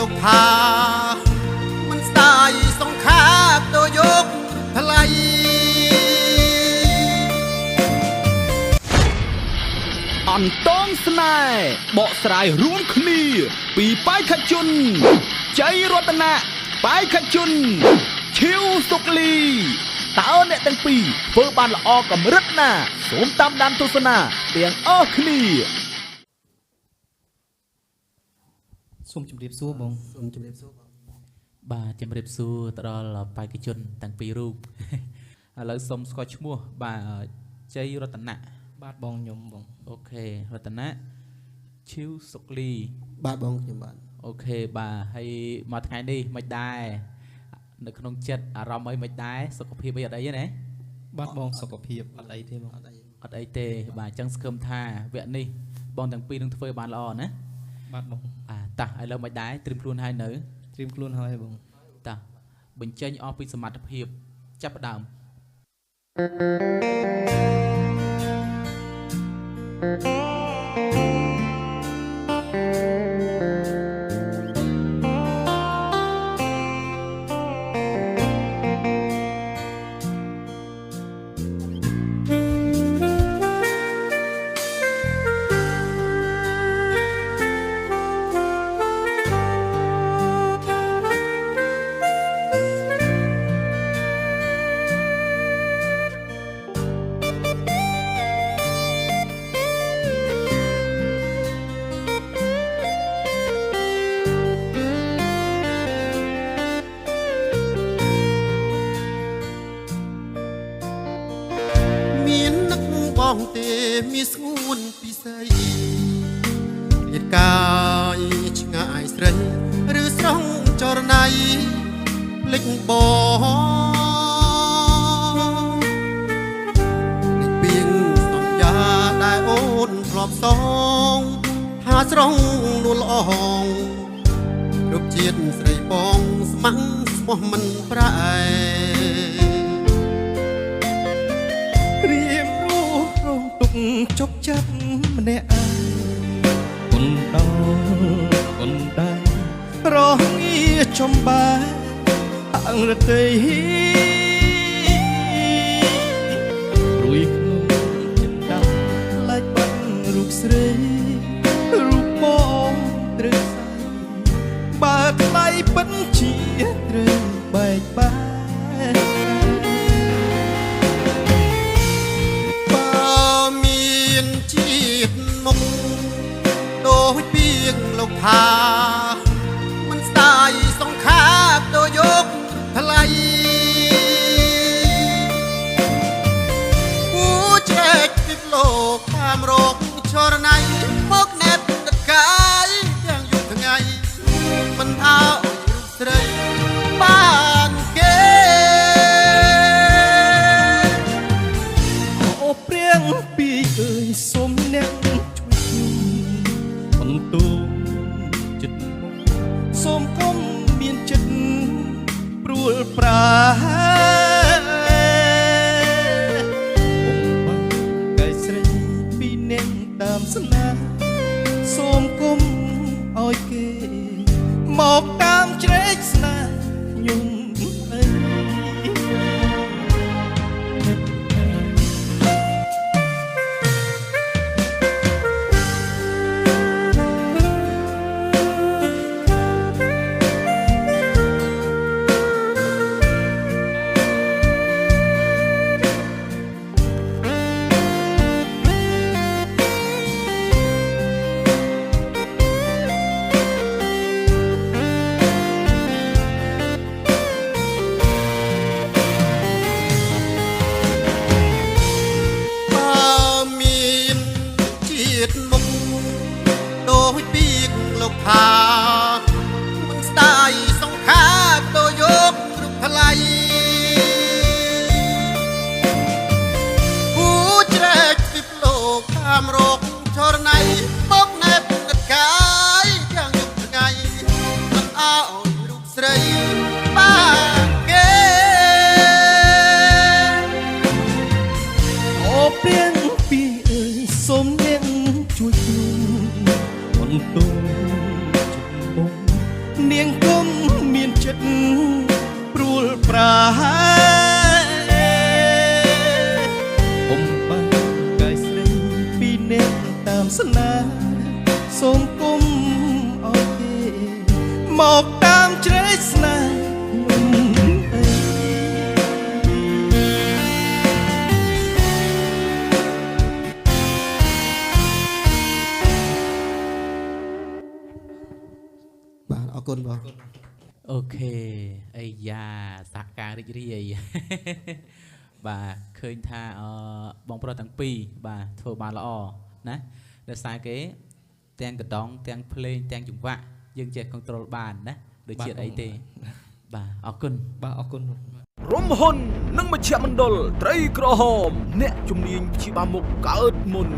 លោកថាមិនស្ដាយសង្ខារទៅយកថ្លៃអន្តងស្នេហ៍បកស្រាយរួមគ្នាពីបេក្ខជនជ័យរតនៈបេក្ខជនឈីវសុកលីតើអ្នកទាំងពីរធ្វើបានល្អកម្រិតណាសូមតាមដានទស្សនាទាំងអស់គ្នាសូមជម្រាបសួរបងសូមជម្រាបសួរបងបាទជម្រាបសួរទៅដល់បេក្ខជនទាំងពីររូបឥឡូវសូមស្គាល់ឈ្មោះបាទជ័យរតនៈបាទបងខ្ញុំបងអូខេរតនៈឈីវសុកលីបាទបងខ្ញុំបាទអូខេបាទហើយមកថ្ងៃនេះមិនដែរនៅក្នុងចិត្តអារម្មណ៍អីមិនដែរសុខភាពអីអត់អីទេណាបាទបងសុខភាពអត់អីទេបងអត់អីទេបាទអញ្ចឹងសង្ឃឹមថាវគ្គនេះបងទាំងពីរនឹងធ្វើបានល្អណាបាទបងតាឥឡូវមិនដែរត្រៀមខ្លួនហើយនៅត្រៀមខ្លួនហើយបងតាបញ្ចេញអស់ពីសមត្ថភាពចាប់ផ្ដើមមាននឹកបងទេមានស្ងួនពិសីលៀតកាយឆ្ងាយស្រីឬស្រងចរណៃភ្លេចបងភ្លេចពីងសន្យាដែលអូនធ្លាប់សងថាស្រងនួលអងរូបជាតិស្រីបងស្ម័គ្រស្មោះមិនប្រែរៀបរងទុកជប់ចិត្តម្នាក់ឯងគុនដែររងងារចំបែអង្រតីរួយក្នុងចិត្តដាច់ឡែកបាត់រូបស្រីរូបបងត្រូវស្អីបើថ្លៃពិតជាត្រូវបែកបាក់មានជាតិមុខដូចពីងលោកថាមិនស្ដាយសង្ខារទៅយកថ្លៃពូចែកពីលោកតាមរកចរណៃមកណែតទឹកកាយទាំងយប់ថ្ងៃមិនអើរូបស្រីបានគេអូព្រៀងពីអើយសូមអ្នកជួយបន្ទូចិត្តសូមកុំមានចិត្តព្រួលប្រាបងកាយស្រីពីអ្នកតាមស្នាសូមកុំឲ្យគេមកតាមជ្រែកស្នាខ្ញុំអីដូចពីងលោកថាមិនស្ដាយសង្ខារទៅយករូបថ្លៃពូជ្រែកពីលោកតាមរកចរណៃមកណែបទឹកកាយទាំងយប់ថ្ងៃមិនអើរូបស្រីបានគេអូព្រៀងពីអើយសូមអ្នកជួយខ្ញុំបន្ទូចិត្តបង នាងគុំមានចិត្តព្រួលប្រាអំបានកាយស្រីពីអ្នកតាមស្នេហ៍សូមគុំអោយគេមកតាមជ្រែកស្នេហ៍ខ្ញុំអីបាទអរគុណបង អូខេអីយ៉ាសហការរីករាយ បាទឃើញថាបងប្រុសទាំងពីរបាទធ្វើបានល្អណាដោយសារគេទាំងកណ្ដងទាំងភ្លេងទាំងចង្វាក់យើងចេះ control បានណាដូចជាអីទេបាទអរគុណ បាទអរគុណ រំហ៊ុននិងមជ្ឈមណ្ឌលត្រីក្រហមអ្នកជំនាញព្យាបាលមុខកើតមុន